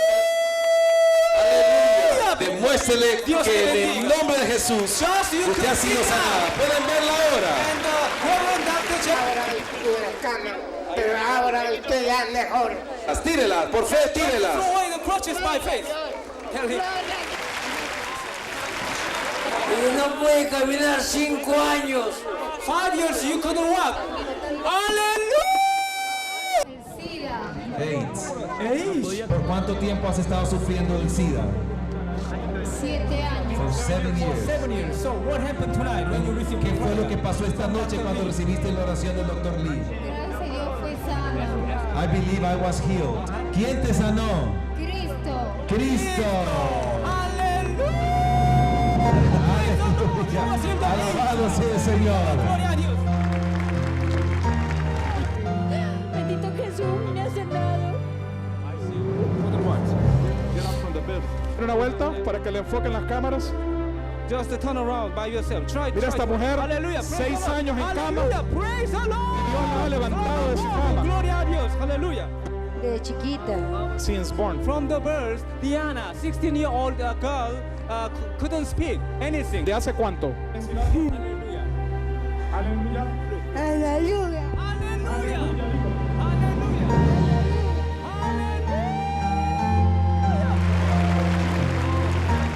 Demuéstrele Dios te que en bendiga. el nombre de Jesús Just you usted can ha sido sit sanada. down. Pueden verla ahora. And Reverend Dr. Jack. Ahora estuve en cama, pero ahora estoy ya mejor. Tírelas, por fe, tírelas. Throw away the crutches by faith. Tell him. No puede caminar 5 años. 5 years you couldn't walk. Aleluya. AIDS. ¿Por cuánto tiempo has estado sufriendo del SIDA? 7 años. For 7 years. 7 years. So what happened tonight when you received ¿Qué fue lo que pasó esta noche cuando recibiste la oración del Dr. Lee? Gracias a Dios fue sana. I believe I was healed. ¿Quién te sanó? Cristo. Cristo. Aleluya. Aleluya. Alabado sea el Señor. Gloria a Dios. Bendito Jesús, me ha sanado. Una vuelta para que le enfoquen las cámaras. Just to turn around by yourself. Try. Mira esta mujer, Aleluya. 6 años en cama. Aleluya. Praise the Lord. Dios la ha levantado de su cama. Gloria a Dios. Aleluya. De chiquita. Since born. From the birth, Diana, 16-year-old girl, couldn't speak anything. ¿De hace cuánto? Aleluya. Aleluya. Aleluya. Aleluya. Aleluya.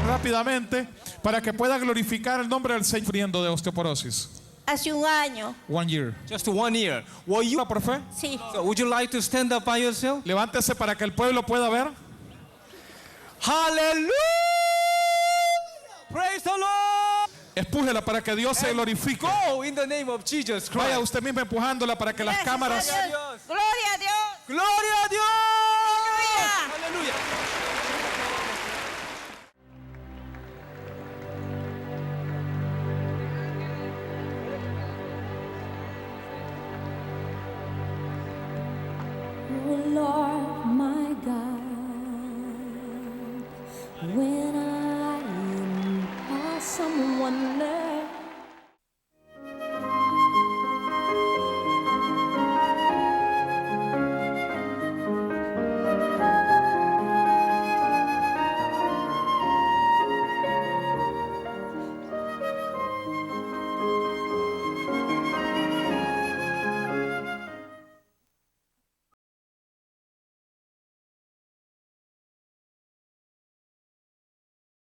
Rápidamente, para que pueda glorificar el nombre del Señor sufriendo de osteoporosis. Hace un año. 1 year. Just 1 year. Were you? Por fe, Sí. So would you like to stand up by yourself? levántese para que el pueblo pueda ver. Hallelujah! Praise the Lord! Empújela para que Dios se glorifique. Go in the name of Jesus Christ. Vaya usted mismo empujándola para que las Gracias cámaras. a Dios. Gloria a Dios. Gloria a Dios! Aleluya. Aleluya. Oh Lord,